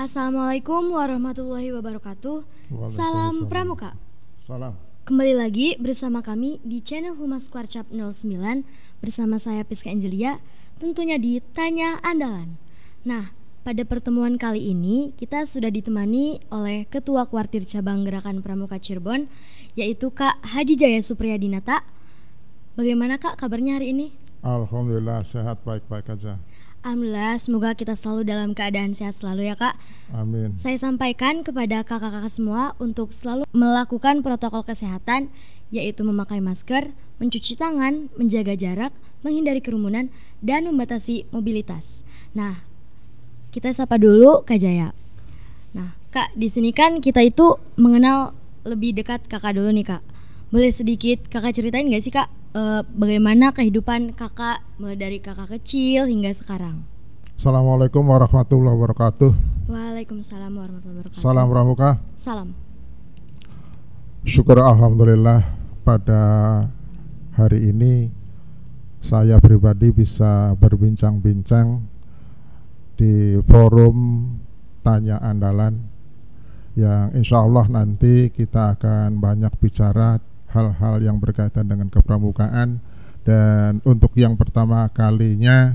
Assalamualaikum warahmatullahi wabarakatuh. Salam Pramuka. Salam. Kembali lagi bersama kami di channel Humas Kwarcap 09 bersama saya Piska Angelia, tentunya di Tanya Andalan. Nah, pada pertemuan kali ini kita sudah ditemani oleh Ketua Kuartir Cabang Gerakan Pramuka Cirebon, yaitu Kak Haji Jaya Supriyadinata. Bagaimana Kak kabarnya hari ini? Alhamdulillah sehat, baik-baik aja. Alhamdulillah, semoga kita selalu dalam keadaan sehat selalu ya Kak. Amin. Saya sampaikan kepada kakak-kakak semua untuk selalu melakukan protokol kesehatan, yaitu memakai masker, mencuci tangan, menjaga jarak, menghindari kerumunan, dan membatasi mobilitas. Nah, kita sapa dulu Kak Jaya. Nah, Kak, di sini kan kita itu mengenal lebih dekat kakak dulu nih Kak. Boleh sedikit kakak ceritain gak sih Kak, bagaimana kehidupan kakak mulai dari kakak kecil hingga sekarang? Assalamualaikum warahmatullahi wabarakatuh. Waalaikumsalam warahmatullahi wabarakatuh. Salam Pramuka. Salam. Syukur alhamdulillah pada hari ini saya pribadi bisa berbincang-bincang di forum Tanya Andalan yang insya Allah nanti kita akan banyak bicara hal-hal yang berkaitan dengan kepramukaan. Dan untuk yang pertama kalinya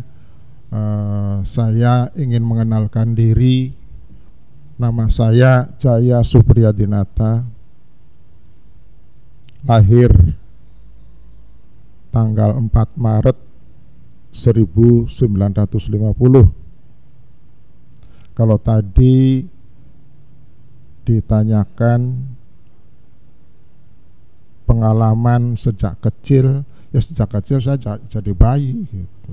saya ingin mengenalkan diri. Nama saya Jaya Supriyadinata, lahir tanggal 4 Maret 1950. Kalau tadi ditanyakan pengalaman sejak kecil, ya sejak kecil saya jadi bayi gitu.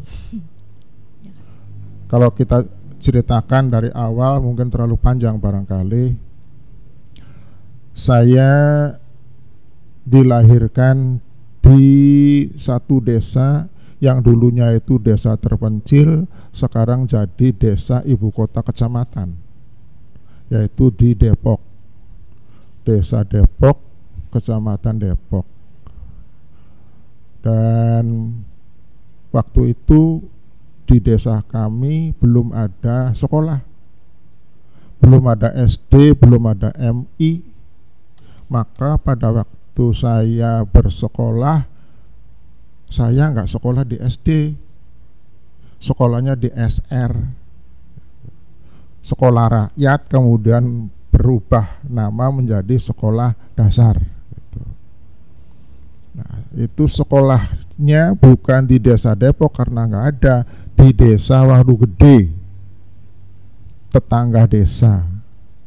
Kalau kita ceritakan dari awal mungkin terlalu panjang barangkali. Saya dilahirkan di satu desa yang dulunya itu desa terpencil, sekarang jadi desa ibu kota kecamatan, yaitu di Depok. Desa Depok, Kecamatan Depok. Dan waktu itu di desa kami belum ada sekolah, belum ada SD, belum ada MI. Maka pada waktu saya bersekolah, saya nggak sekolah di SD, sekolahnya di SR, sekolah rakyat, kemudian berubah nama menjadi sekolah dasar. Nah, itu sekolahnya bukan di desa Depok karena nggak ada, di desa Waru Gede, tetangga desa.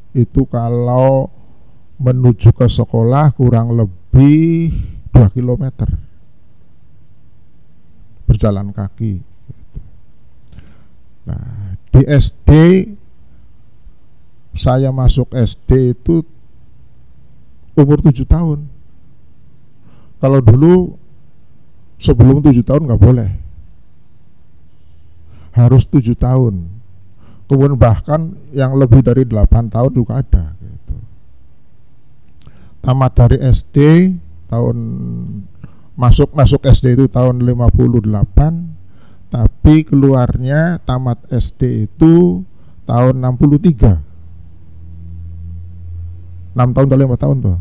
Itu kalau menuju ke sekolah kurang lebih 2 km berjalan kaki. Nah, di SD saya masuk SD itu umur 7 tahun. Kalau dulu sebelum 7 tahun nggak boleh, harus 7 tahun. Kemudian bahkan yang lebih dari 8 tahun juga ada gitu. Tamat dari SD tahun masuk SD itu tahun 58, tapi keluarnya tamat SD itu tahun 63. 6 tahun atau 5 tahun tuh?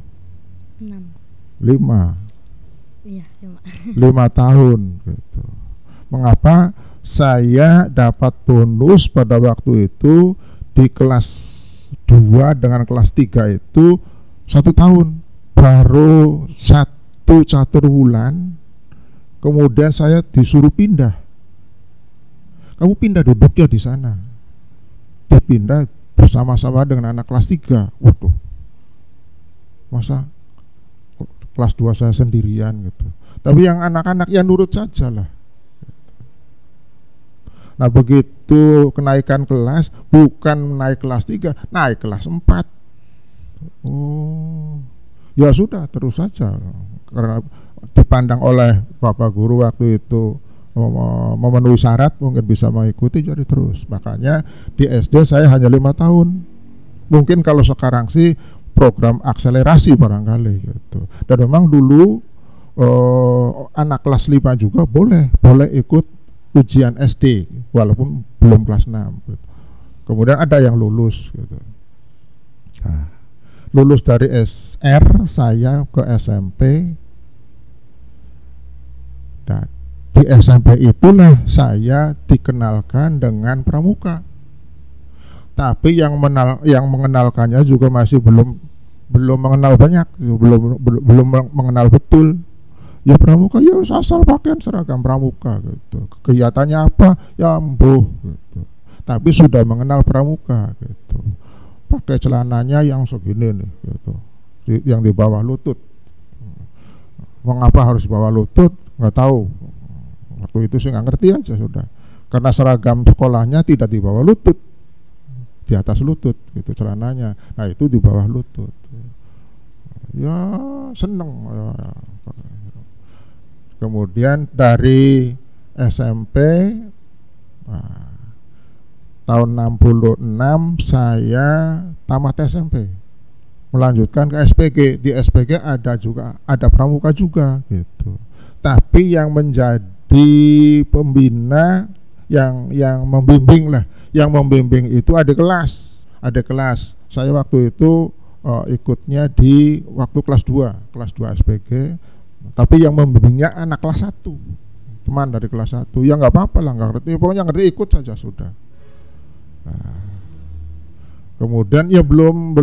5. Iya, 5 tahun gitu. Mengapa saya dapat bonus pada waktu itu di kelas 2 dengan kelas 3 itu 1 tahun, baru 1 catur bulan kemudian saya disuruh pindah. Kamu pindah duduknya di sana. Dipindah bersama-sama dengan anak kelas 3. Waduh, masa kelas 2 saya sendirian gitu. Tapi yang anak-anak ya nurut saja lah. Nah, begitu kenaikan kelas, bukan naik kelas 3, naik kelas 4. Oh, ya sudah terus saja. Karena dipandang oleh Bapak Guru waktu itu memenuhi syarat, mungkin bisa mengikuti, jadi terus. Makanya di SD saya hanya 5 tahun. Mungkin kalau sekarang sih program akselerasi barangkali gitu. Dan memang dulu anak kelas 5 juga boleh ikut ujian SD walaupun belum kelas 6 gitu. Kemudian ada yang lulus gitu. Nah, lulus dari SR saya ke SMP. Dan di SMP itulah saya dikenalkan dengan pramuka. Tapi yang mengenalkannya juga masih belum mengenal banyak, belum mengenal betul. Ya pramuka ya asal pakaian seragam pramuka gitu. Kegiatannya apa? Ya embuh gitu. Tapi sudah mengenal pramuka gitu. Pakai celananya yang segini nih gitu. Yang di bawah lutut. Mengapa harus bawah lutut? Nggak tahu. Waktu itu sih nggak ngerti aja sudah. Karena seragam sekolahnya tidak di bawah lutut, di atas lutut gitu celananya. Nah itu di bawah lutut. Ya seneng. Kemudian dari SMP tahun 66 saya tamat SMP, melanjutkan ke SPG. Di SPG ada pramuka juga gitu. Tapi yang menjadi pembina, yang membimbing lah, yang membimbing itu ada kelas. Saya waktu itu ikutnya di waktu kelas 2 SPG. Tapi yang membimbingnya anak kelas 1, teman dari kelas 1. Ya nggak apa-apa lah, nggak ngerti, pokoknya ngerti ikut saja sudah. Nah, kemudian ya belum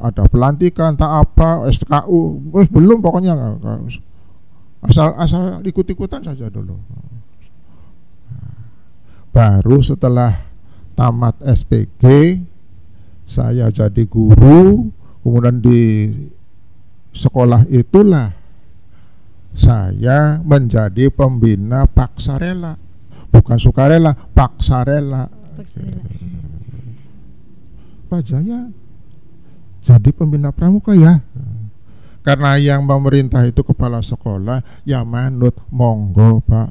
ada pelantikan tak apa SKU, belum, pokoknya asal ikut-ikutan saja dulu. Baru setelah tamat SPG saya jadi guru, kemudian di sekolah itulah saya menjadi pembina paksarela, bukan sukarela, paksarela. Pak Jaya jadi pembina pramuka ya, karena yang memerintah itu kepala sekolah, ya manut, monggo Pak.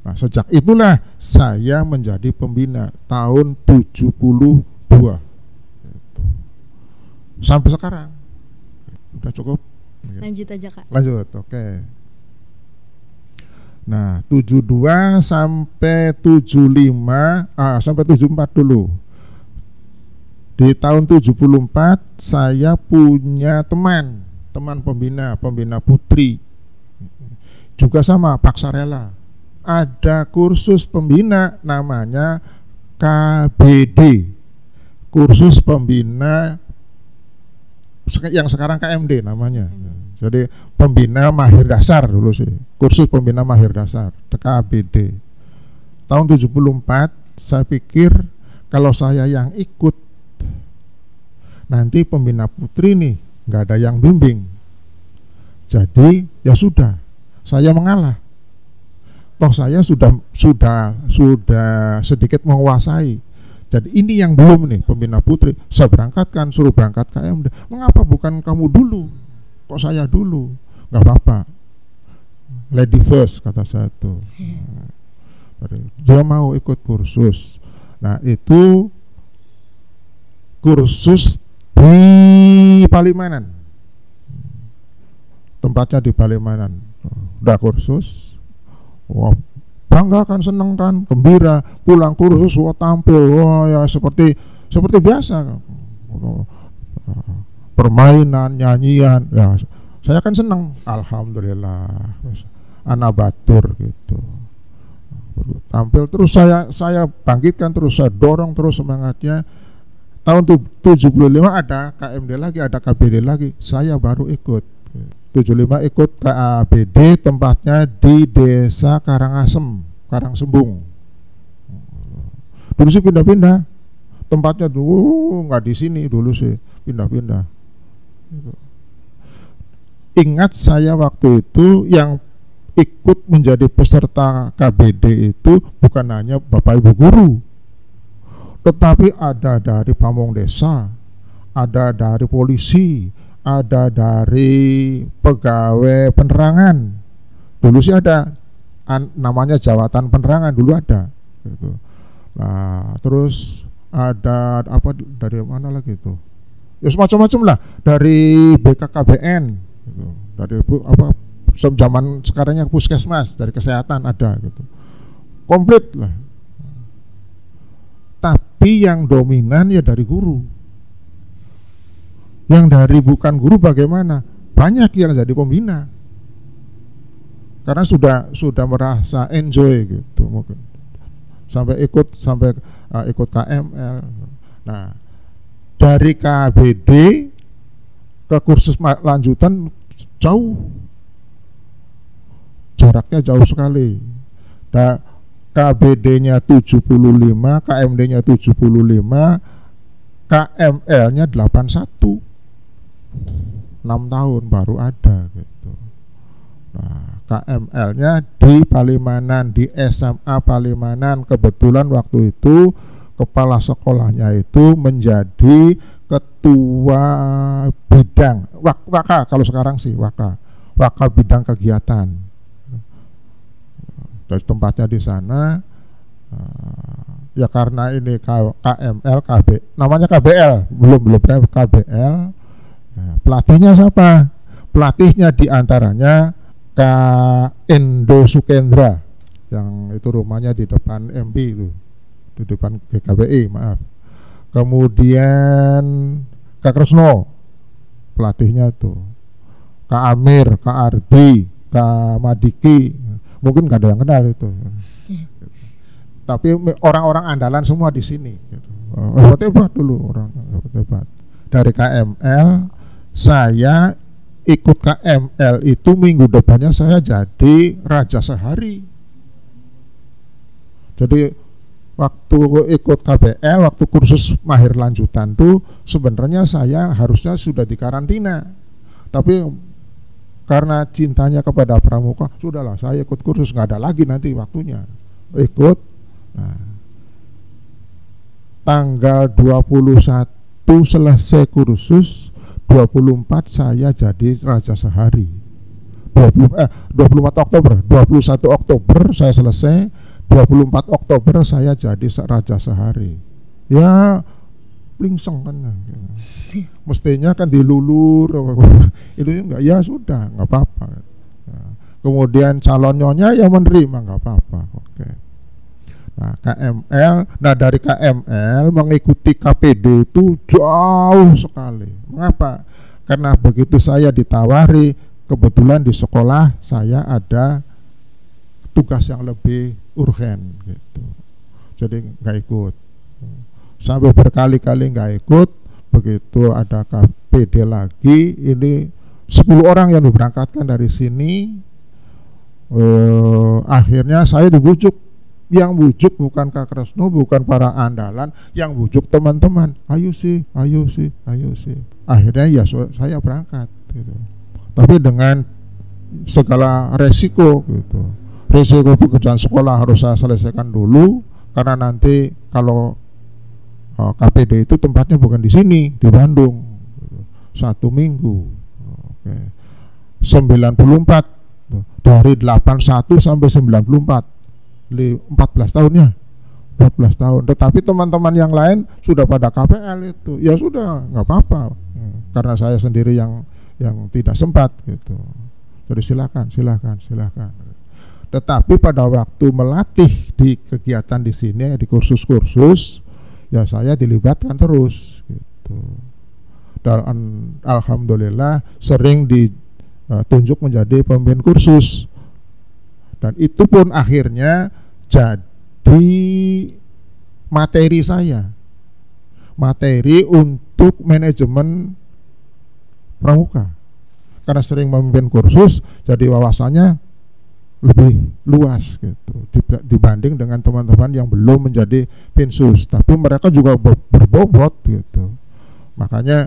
Nah sejak itulah saya menjadi pembina tahun 72 sampai sekarang. Udah cukup? Lanjut aja Kak. Lanjut, oke. Nah 72 sampai 75, sampai 74 dulu. Di tahun 74 saya punya teman pembina putri, juga sama paksarela. Ada kursus pembina namanya KBD, kursus pembina yang sekarang KMD namanya. Jadi pembina mahir dasar dulu sih, kursus pembina mahir dasar KBD. Tahun 74 saya pikir kalau saya yang ikut, nanti pembina putri nih nggak ada yang bimbing. Jadi ya sudah, saya mengalah. Toh saya sudah sedikit menguasai. Jadi ini yang belum nih pembina putri, saya berangkatkan, suruh berangkat KMD. Mengapa bukan kamu dulu? Kok saya dulu? Nggak apa-apa. Lady first kata saya tuh. Dia mau ikut kursus. Nah itu kursus di Palimanan. Tempatnya di Palimanan. Udah kursus. Wah, bangga kan, seneng kan, gembira, pulang kursus, wah tampil, wah ya seperti biasa, permainan, nyanyian, ya saya kan seneng, alhamdulillah, ana batur gitu, tampil terus, saya bangkitkan terus, saya dorong terus semangatnya. Tahun 75 ada KMD lagi, ada KBD lagi, saya baru ikut. 75 ikut KBD, tempatnya di Desa Karangsembung. Dulu sih pindah-pindah, tempatnya dulu nggak di sini, dulu sih pindah-pindah. Ingat saya waktu itu yang ikut menjadi peserta KBD itu bukan hanya Bapak Ibu guru, tetapi ada dari pamong desa, ada dari polisi, ada dari pegawai penerangan. Dulu sih ada namanya jawatan penerangan, dulu ada gitu. Nah terus ada apa dari mana lagi itu, ya semacam-macam lah, dari BKKBN gitu. Dari apa zaman sekarangnya puskesmas, dari kesehatan ada gitu, komplit lah. Tapi yang dominan ya dari guru. Yang dari bukan guru bagaimana? Banyak yang jadi pembina. Karena sudah merasa enjoy gitu mungkin. Sampai ikut KML. Nah, dari KBD ke kursus lanjutan jauh. Jaraknya jauh sekali. Nah, KBD-nya 75, KMD-nya 75, KML-nya 81. 6 tahun baru ada gitu. Nah, KML-nya di Palimanan, di SMA Palimanan. Kebetulan waktu itu kepala sekolahnya itu menjadi ketua bidang Waka, kalau sekarang sih Waka bidang kegiatan. Dari tempatnya di sana, ya karena ini KML, namanya KBL, belum KBL. Nah, pelatihnya siapa? Pelatihnya diantaranya Kak Endo Sukendra, yang itu rumahnya di depan MB itu, di depan GKBI, maaf. Kemudian Kak Kresno, pelatihnya tuh, Kak Amir, Kak Ardi, Kak Madiki, mungkin nggak ada yang kenal itu. Tapi orang-orang andalan semua di sini. Hebat dulu orang hebat. Dari KML saya ikut KML itu minggu depannya saya jadi raja sehari. Jadi waktu ikut KBL, waktu kursus mahir lanjutan tuh sebenarnya saya harusnya sudah dikarantina. Tapi karena cintanya kepada pramuka, sudahlah saya ikut kursus, nggak ada lagi nanti waktunya. Ikut. Nah, tanggal 21 selesai kursus, 24 saya jadi raja sehari. 24 Oktober, 21 Oktober saya selesai, 24 Oktober saya jadi raja sehari. Ya plingseng kan. Mestinya kan dilulur itu enggak, ya sudah enggak apa-apa. Nah, kemudian calon nyonya yang menerima enggak apa-apa. Oke. Nah, KML, dari KML mengikuti KPD itu jauh sekali. Mengapa? Karena begitu saya ditawari, kebetulan di sekolah saya ada tugas yang lebih urgen gitu. Jadi nggak ikut. Sampai berkali-kali nggak ikut. Begitu ada KPD lagi, ini 10 orang yang diberangkatkan dari sini. Akhirnya saya dibujuk. Yang bujuk bukan Kak Kresno, bukan para andalan, yang bujuk teman-teman. Ayo sih. Akhirnya ya saya berangkat gitu. Tapi dengan segala resiko gitu. Resiko pekerjaan sekolah harus saya selesaikan dulu, karena nanti kalau KPD itu tempatnya bukan di sini, di Bandung. 1 minggu. Oke. 94 dari 81 sampai 94. 14 tahunnya, 14 tahun. Tetapi teman-teman yang lain sudah pada KPL itu, ya sudah nggak apa-apa, karena saya sendiri yang tidak sempat gitu. Jadi silakan. Tetapi pada waktu melatih di kegiatan di sini, di kursus-kursus, ya saya dilibatkan terus gitu. Dan alhamdulillah sering ditunjuk menjadi pemimpin kursus. Dan itu pun akhirnya jadi materi saya, materi untuk manajemen pramuka. Karena sering memimpin kursus, jadi wawasannya lebih luas gitu dibanding dengan teman-teman yang belum menjadi pinsus. Tapi mereka juga berbobot gitu. Makanya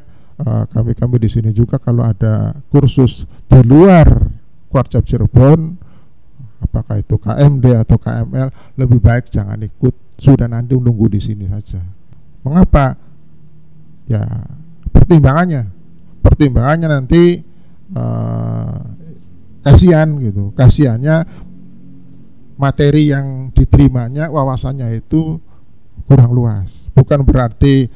kami di sini juga kalau ada kursus di luar Kuarcap Cirebon, apakah itu KMD atau KML, lebih baik jangan ikut, sudah nanti nunggu di sini saja. Mengapa? Ya pertimbangannya nanti kasihan gitu. Kasihannya materi yang diterimanya, wawasannya itu kurang luas. Bukan berarti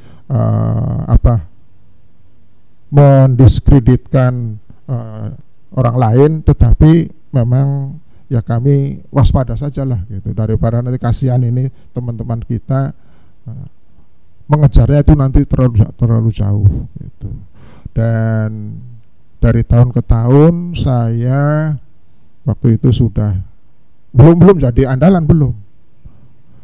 mendiskreditkan orang lain, tetapi memang ya kami waspada sajalah gitu, daripada nanti kasihan ini teman-teman kita mengejarnya itu nanti terlalu jauh gitu. Dan dari tahun ke tahun saya waktu itu sudah belum jadi andalan, belum.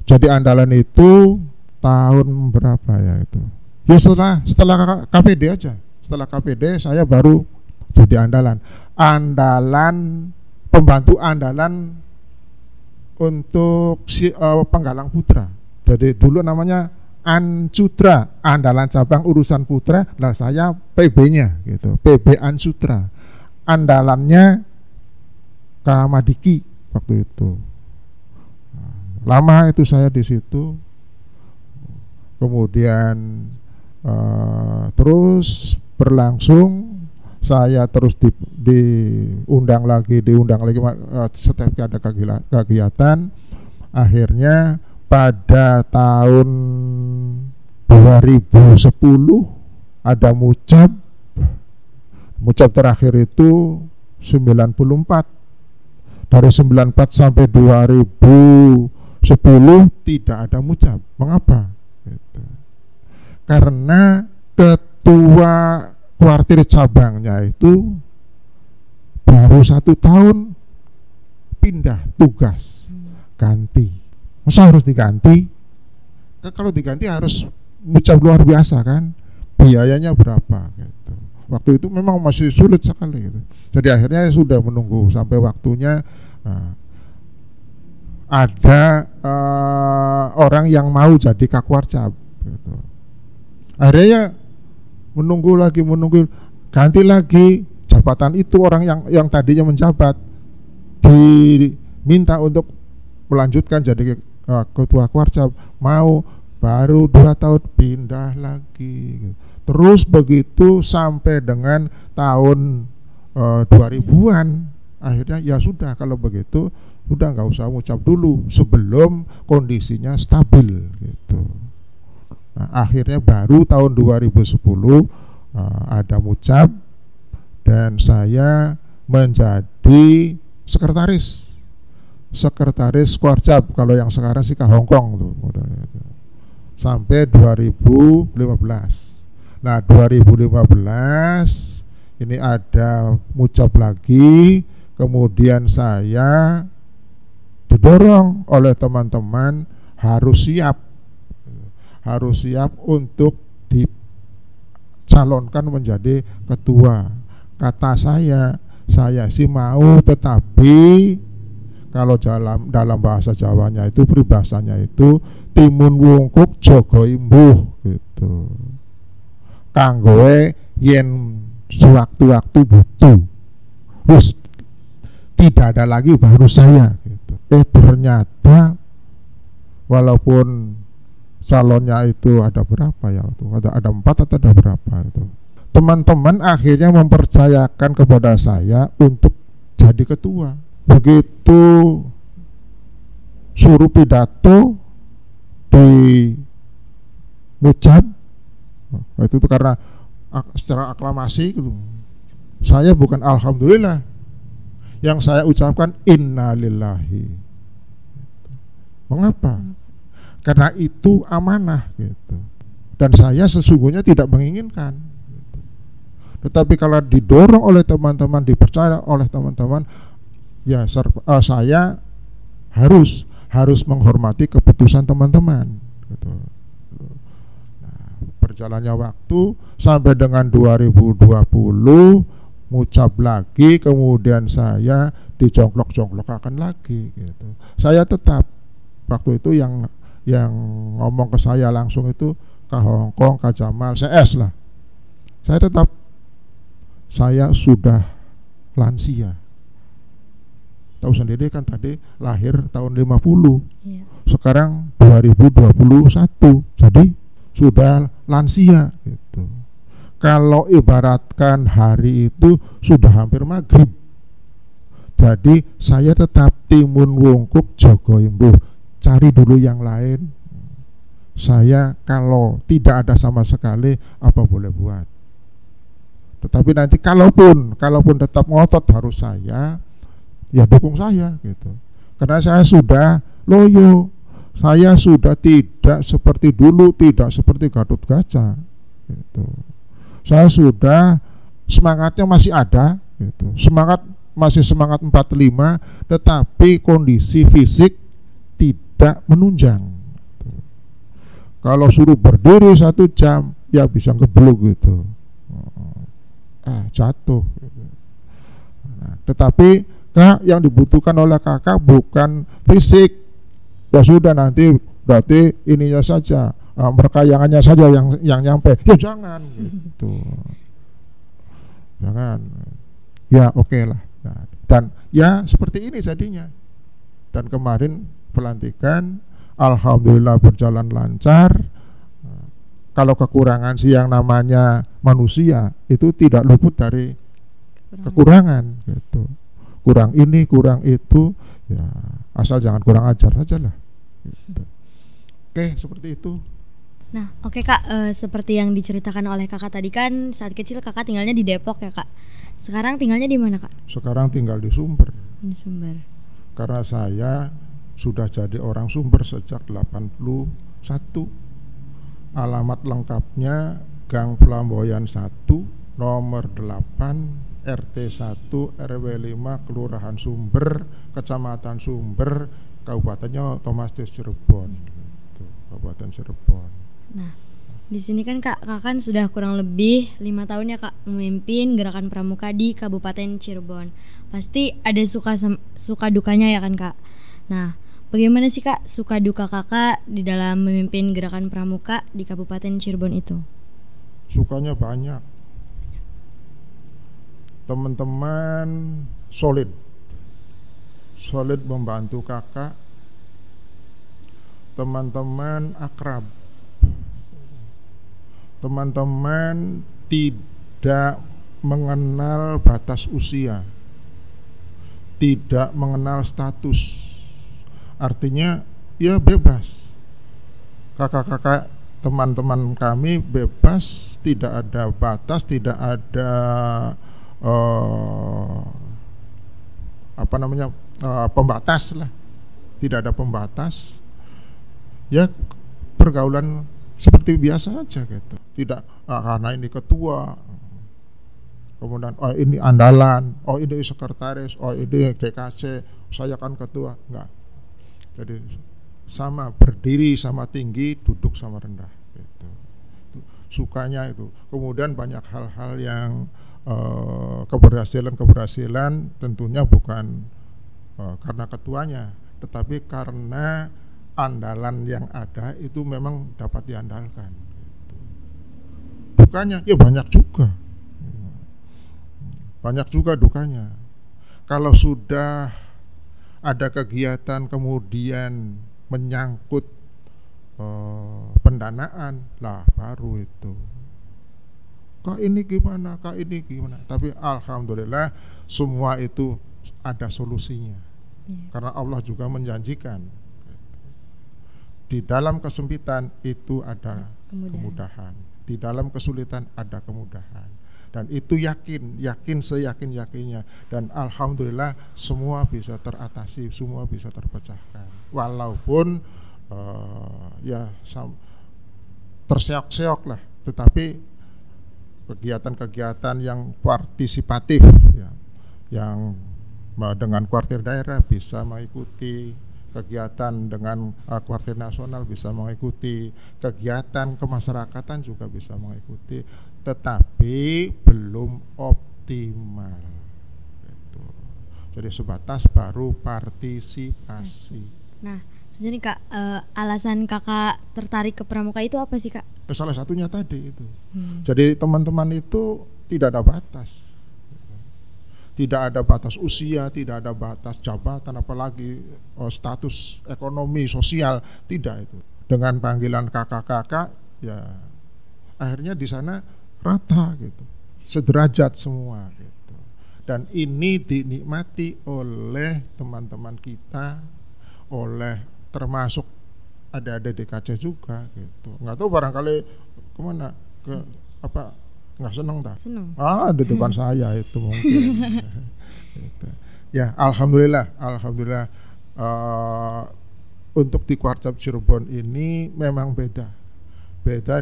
Jadi andalan itu tahun berapa ya itu? Ya setelah KPD aja. Setelah KPD saya baru jadi andalan. Pembantu andalan untuk penggalang putra. Jadi dulu namanya Ansutra, andalan cabang urusan putra. Nah saya PB-nya gitu, PB Ansutra. Andalannya Kamadiki waktu itu. Lama itu saya di situ. Kemudian terus berlangsung, saya terus diundang lagi setiap ada kegiatan. Akhirnya pada tahun 2010 ada mucap terakhir itu 94. Dari 94 sampai 2010 tidak ada mucap. Mengapa? Gitu. Karena ketua kuartir cabangnya itu baru 1 tahun pindah tugas, ganti. Masa harus diganti? Kalau diganti harus mucap luar biasa kan, biayanya berapa gitu. Waktu itu memang masih sulit sekali gitu. Jadi akhirnya sudah menunggu sampai waktunya. Nah, ada orang yang mau jadi kakwarcap gitu. Akhirnya menunggu, ganti lagi jabatan itu. Orang yang tadinya menjabat diminta untuk melanjutkan jadi ketua kwarcap, mau baru 2 tahun pindah lagi gitu. Terus begitu sampai dengan tahun 2000-an. Akhirnya ya sudah, kalau begitu udah nggak usah ngucap dulu sebelum kondisinya stabil gitu. Nah, akhirnya baru tahun 2010 ada mucap dan saya menjadi sekretaris Kwarcap. Kalau yang sekarang sih ke Hongkong tuh modalnya itu. Sampai 2015. Nah 2015 ini ada mucap lagi, kemudian saya didorong oleh teman-teman harus siap untuk dicalonkan menjadi ketua. Kata saya sih mau, tetapi kalau dalam bahasa Jawanya itu peribahasanya itu timun wungkuk jaga imbuh gitu. Kanggoe yen sewaktu-waktu butuh. Terus tidak ada lagi baru saya gitu. Ternyata walaupun calonnya itu ada berapa ya, ada 4 atau ada berapa itu, teman-teman akhirnya mempercayakan kepada saya untuk jadi ketua. Begitu suruh pidato di mucap, itu tuh karena secara aklamasi gitu. Saya bukan alhamdulillah, yang saya ucapkan innalillahi. Mengapa? Karena itu amanah gitu. Dan saya sesungguhnya tidak menginginkan gitu. Tetapi kalau didorong oleh teman-teman, dipercaya oleh teman-teman, ya saya harus menghormati keputusan teman-teman gitu. Berjalannya waktu sampai dengan 2020 mucap lagi, kemudian saya dicongklok-congklokkan lagi gitu. Saya tetap waktu itu yang ngomong ke saya langsung itu Kak Hongkong, Kak Jamal, CS lah. Saya sudah lansia. Tahu sendiri kan tadi lahir tahun 50. Iya. Sekarang 2021. Jadi sudah lansia gitu. Kalau ibaratkan hari itu sudah hampir maghrib. Jadi saya tetap timun wungkuk jaga imbuh. Cari dulu yang lain. Saya kalau tidak ada sama sekali apa boleh buat. Tetapi nanti kalaupun tetap ngotot harus saya, ya dukung saya gitu. Karena saya sudah loyo, saya sudah tidak seperti dulu, tidak seperti Gatot Kaca gitu. Saya sudah semangatnya masih ada gitu. Masih semangat 45, tetapi kondisi fisik tidak menunjang gitu. Kalau suruh berdiri 1 jam ya bisa ngeblok gitu, jatuh gitu. Nah, tetapi yang dibutuhkan oleh kakak bukan fisik. Ya sudah, nanti berarti ininya saja, perkayangannya saja yang nyampe. Ya jangan gitu. Jangan. Ya oke lah. Nah, dan ya seperti ini jadinya. Dan kemarin pelantikan alhamdulillah berjalan lancar. Kalau kekurangan sih yang namanya manusia itu tidak luput dari kekurangan gitu. Kurang ini, kurang itu, ya asal jangan kurang ajar saja lah gitu. Oke, seperti itu. Nah, oke Kak, seperti yang diceritakan oleh kakak tadi kan saat kecil kakak tinggalnya di Depok ya Kak. Sekarang tinggalnya di mana Kak? Sekarang tinggal di Sumber. Di Sumber. Karena saya sudah jadi orang Sumber sejak 81. Alamat lengkapnya Gang Flamboyan 1, nomor 8, RT 1 RW 5, Kelurahan Sumber, Kecamatan Sumber, Kabupatennya otomatis Cirebon. Kabupaten Cirebon. Nah, di sini kan kakak kan sudah kurang lebih 5 tahun ya Kak memimpin gerakan pramuka di Kabupaten Cirebon. Pasti ada suka dukanya ya kan Kak. Nah, bagaimana sih Kak suka duka kakak di dalam memimpin gerakan pramuka di Kabupaten Cirebon itu? Sukanya banyak. Teman-teman solid membantu kakak. Teman-teman akrab. Teman-teman tidak mengenal batas usia, tidak mengenal status. Artinya ya bebas. Kakak-kakak teman-teman kami bebas, tidak ada batas, tidak ada pembatas lah. Tidak ada pembatas. Ya pergaulan seperti biasa aja gitu. Tidak karena ini ketua, kemudian ini andalan, ini sekretaris, ini DKC, saya kan ketua, enggak. Jadi sama, berdiri sama tinggi, duduk sama rendah gitu. Itu sukanya itu. Kemudian banyak hal-hal yang keberhasilan tentunya bukan karena ketuanya, tetapi karena andalan yang ada itu memang dapat diandalkan gitu. Dukanya ya banyak juga dukanya. Kalau sudah ada kegiatan kemudian menyangkut pendanaan lah, baru itu kak ini gimana. Tapi alhamdulillah semua itu ada solusinya. Karena Allah juga menjanjikan di dalam kesempitan itu ada kemudahan. Di dalam kesulitan ada kemudahan. Dan itu yakin seyakin-yakinnya. Dan alhamdulillah semua bisa teratasi, semua bisa terpecahkan. Walaupun terseok-seok lah, tetapi kegiatan-kegiatan yang partisipatif ya, yang dengan kuartir daerah bisa mengikuti, kegiatan dengan kuartir nasional bisa mengikuti, kegiatan kemasyarakatan juga bisa mengikuti, tetapi belum optimal gitu. Jadi sebatas baru partisipasi. Nah, jadi Kak, alasan kakak tertarik ke pramuka itu apa sih Kak? Salah satunya tadi itu. Jadi teman-teman itu tidak ada batas. Tidak ada batas usia, tidak ada batas jabatan, apalagi status ekonomi, sosial, tidak itu. Dengan panggilan kakak-kakak, ya akhirnya di sana rata gitu, sederajat semua gitu. Dan ini dinikmati oleh teman-teman kita, oleh termasuk ada DKC juga gitu. Nggak tahu barangkali kemana nggak seneng tak? Seneng. Di depan saya itu mungkin. Gitu. Ya alhamdulillah untuk di Kuarcap Cirebon ini memang beda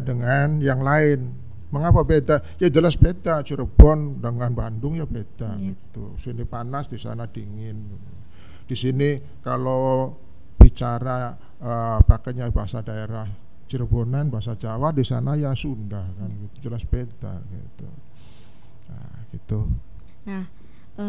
dengan yang lain. Mengapa beda? Ya jelas beda, Cirebon dengan Bandung ya beda gitu. Sini panas, di sana dingin. Di sini kalau bicara pakainya bahasa daerah Cirebonan, bahasa Jawa, di sana ya Sunda kan gitu. Jelas beda gitu. Nah, gitu. Nah,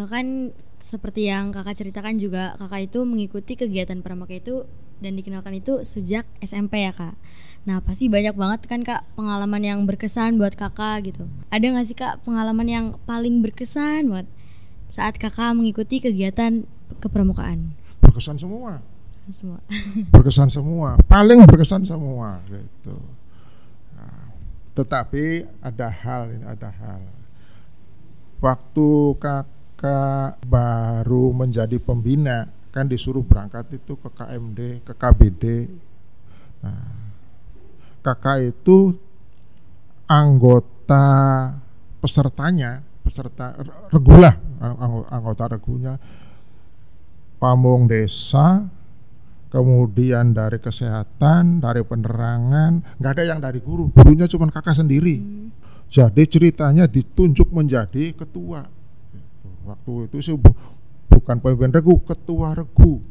kan seperti yang kakak ceritakan juga, kakak itu mengikuti kegiatan pramuka itu dan dikenalkan itu sejak SMP ya kak. Nah pasti banyak banget kan kak pengalaman yang berkesan buat kakak gitu. Ada gak sih kak pengalaman yang paling berkesan buat saat kakak mengikuti kegiatan kepramukaan? Berkesan semua. Berkesan semua, paling berkesan semua gitu. Nah, tetapi ada hal. Waktu kakak baru menjadi pembina kan disuruh berangkat itu ke KMD, ke KBD. Nah, kakak itu anggota peserta regulah, anggota regulnya pamong desa, kemudian dari kesehatan, dari penerangan, nggak ada yang dari gurunya cuma kakak sendiri. Jadi ceritanya ditunjuk menjadi ketua. Waktu itu sih bukan pemimpin regu, ketua regu.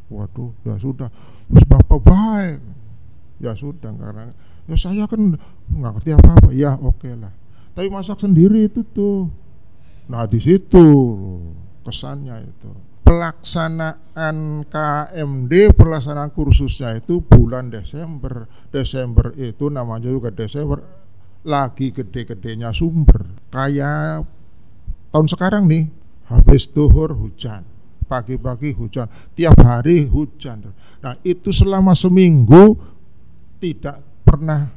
Waduh, ya sudah, terus bapak baik. Ya sudah, karena ya saya kan nggak ngerti apa-apa. Ya oke lah. Tapi masak sendiri itu tuh. Nah di situ kesannya itu. Pelaksanaan KMD, pelaksanaan kursusnya itu bulan Desember. Desember itu namanya juga Desember, lagi gede-gedenya sumber. Kayak tahun sekarang nih, habis duhur hujan, pagi-pagi hujan, tiap hari hujan. Nah itu selama seminggu tidak pernah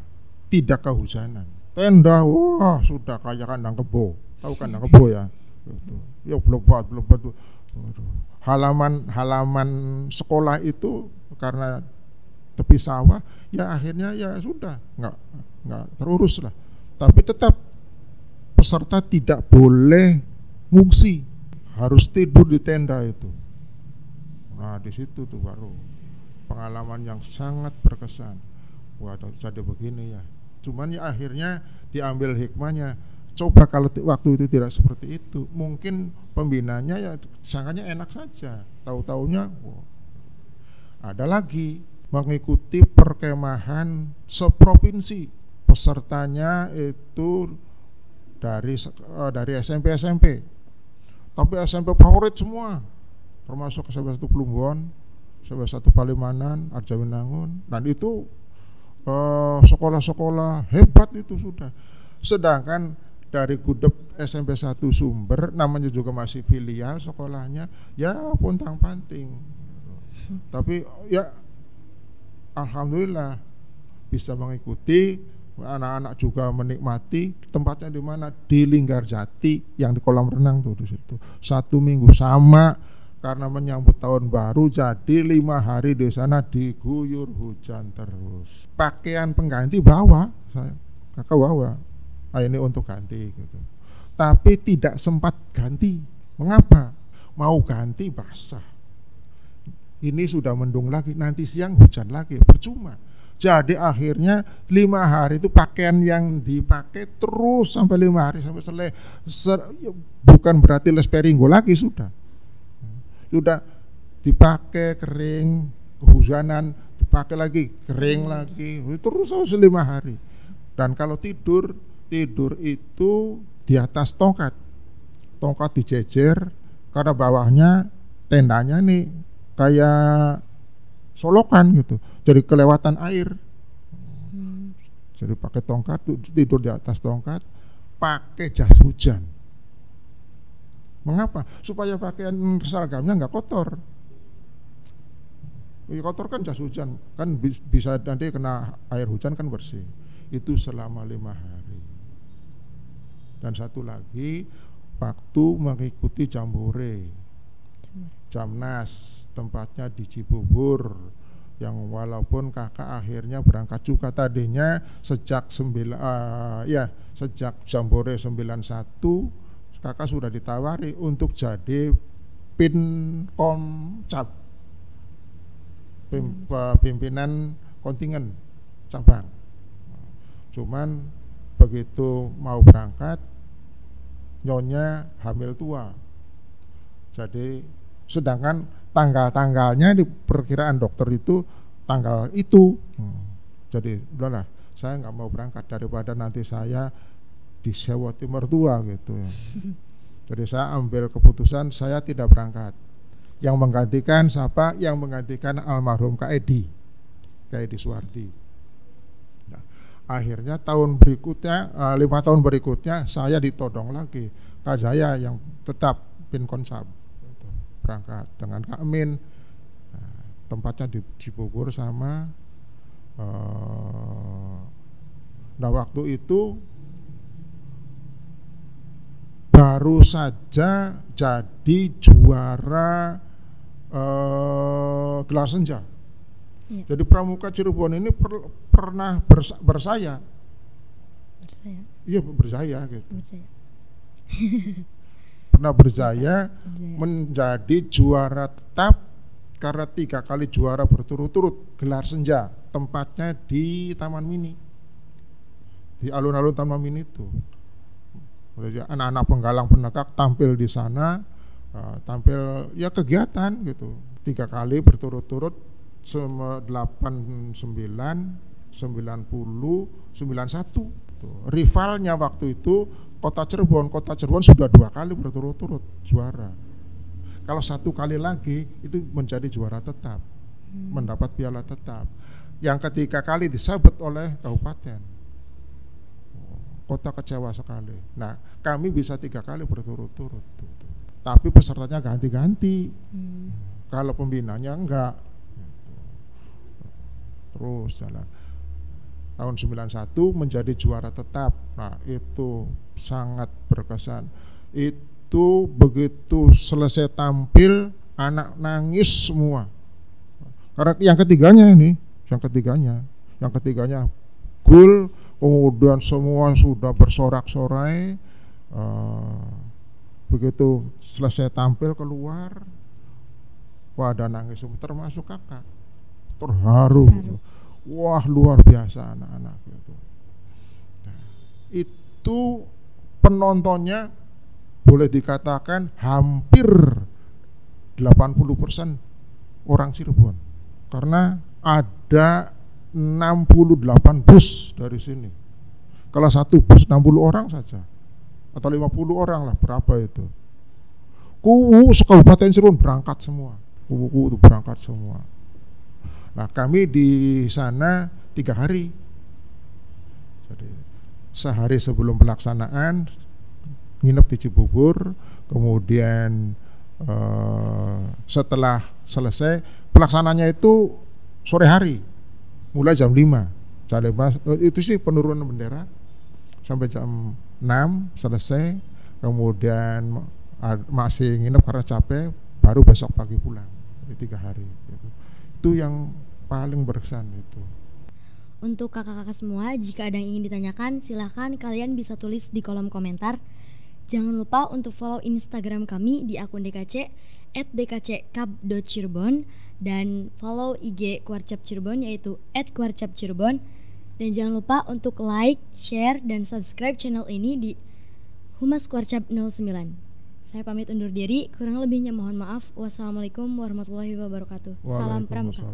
tidak kehujanan. Tenda, wah sudah kayak kandang kebo. Tahu kandang kebo ya? Ya blebat. Halaman sekolah itu karena tepi sawah, ya akhirnya ya sudah nggak terurus lah. Tapi tetap peserta tidak boleh ngungsi, harus tidur di tenda itu. Nah di situ tuh baru pengalaman yang sangat berkesan. Wah jadi begini ya. Cuman ya akhirnya diambil hikmahnya. Coba kalau waktu itu tidak seperti itu, mungkin pembinanya ya sangkanya enak saja. Tahu-taunya ada lagi mengikuti perkemahan seprovinsi. Pesertanya itu dari SMP. Tapi SMP favorit semua, termasuk SMP 1 Plumbon, SMP 1 Palimanan, Arjawinangun, dan itu sekolah-sekolah hebat itu sudah. Sedangkan dari Gudeg SMP 1 Sumber, namanya juga masih filial sekolahnya, ya pontang-panting. Tapi ya alhamdulillah bisa mengikuti, anak-anak juga menikmati. Tempatnya di mana? Di Linggarjati yang di kolam renang tuh di situ. 1 minggu sama, karena menyambut tahun baru, jadi 5 hari di sana diguyur hujan terus. Pakaian pengganti bawa, kakak bawa. Ini untuk ganti gitu. Tapi tidak sempat ganti. Mengapa? Mau ganti basah. Ini sudah mendung lagi, nanti siang hujan lagi, percuma. Jadi akhirnya 5 hari itu pakaian yang dipakai terus sampai 5 hari sampai bukan berarti les peringgo lagi sudah dipakai kering, kehujanan dipakai lagi kering lagi, terus 5 hari. Dan kalau tidur itu di atas tongkat dijejer, karena bawahnya tendanya nih kayak solokan gitu, jadi kelewatan air. Jadi pakai tongkat, tidur di atas tongkat, pakai jas hujan. Mengapa? Supaya pakaian seragamnya nggak kotor. Kotor kan jas hujan, kan bisa nanti kena air hujan kan bersih. Itu selama 5 hari. Dan satu lagi, waktu mengikuti jambore Jamnas, tempatnya di Cibubur, yang walaupun kakak akhirnya berangkat juga tadinya sejak jambore 91 kakak sudah ditawari untuk jadi Pinkomcap. pimpinan kontingen cabang. Cuman begitu mau berangkat, nyonya hamil tua. Jadi sedangkan tanggal-tanggalnya di perkiraan dokter itu tanggal itu. Jadi udahlah, saya nggak mau berangkat daripada nanti saya disewoti mertua gitu ya. Jadi saya ambil keputusan saya tidak berangkat. Yang menggantikan siapa? Yang menggantikan almarhum Kak Edi Suwardi. Nah, akhirnya tahun berikutnya, 5 tahun berikutnya saya ditodong lagi. Kak Jaya yang tetap Pinkonsab gitu, berangkat dengan Kak Min. Nah, tempatnya di Bogor sama. Nah waktu itu baru saja jadi juara gelar senja. Ya. Jadi Pramuka Cirebon ini pernah bersaya. Iya bersaya gitu. Pernah bersaya menjadi juara tetap karena 3 kali juara berturut-turut gelar senja. Tempatnya di Taman Mini, di alun-alun Taman Mini itu. Anak-anak penggalang penegak tampil di sana, tampil ya kegiatan gitu. 3 kali berturut-turut 89, 90, 91. Rivalnya waktu itu Kota Cirebon sudah 2 kali berturut-turut juara. Kalau 1 kali lagi itu menjadi juara tetap, mendapat piala tetap. Yang ketiga kali disabet oleh kabupaten. Kota kecewa sekali. Nah, kami bisa 3 kali berturut-turut. Tapi pesertanya ganti-ganti. Kalau pembinanya enggak. Terus jalan. Tahun 91 menjadi juara tetap. Nah, itu sangat berkesan. Itu begitu selesai tampil, anak nangis semua. Karena yang ketiganya gol, kemudian semua sudah bersorak-sorai. Begitu selesai tampil keluar, pada nangis semua, termasuk kakak, terharu. Wah luar biasa anak-anak gitu. Nah, itu penontonnya boleh dikatakan hampir 80% orang Cirebon, karena ada 68 bus dari sini. Kalau 1 bus 60 orang saja, atau 50 orang lah, berapa itu? Sekabupaten Cirebon berangkat semua. Kubu itu berangkat semua. Nah kami di sana 3 hari. Jadi sehari sebelum pelaksanaan nginep di Cibubur, kemudian setelah selesai pelaksananya itu sore hari, mulai jam 5. Itu sih penurunan bendera sampai jam 6 selesai, kemudian masih nginep karena capek, baru besok pagi pulang. Jadi 3 hari gitu. Itu yang paling berkesan itu. Untuk kakak-kakak semua, jika ada yang ingin ditanyakan, silahkan kalian bisa tulis di kolom komentar. Jangan lupa untuk follow Instagram kami di akun DKC @dkckab.cirebon dan follow IG Kuarcap Cirebon yaitu @kuarcapcirebon. Dan jangan lupa untuk like, share, dan subscribe channel ini di Humas Kuarcap 09. Saya pamit undur diri, kurang lebihnya mohon maaf. Wassalamualaikum warahmatullahi wabarakatuh. Salam Pramuka.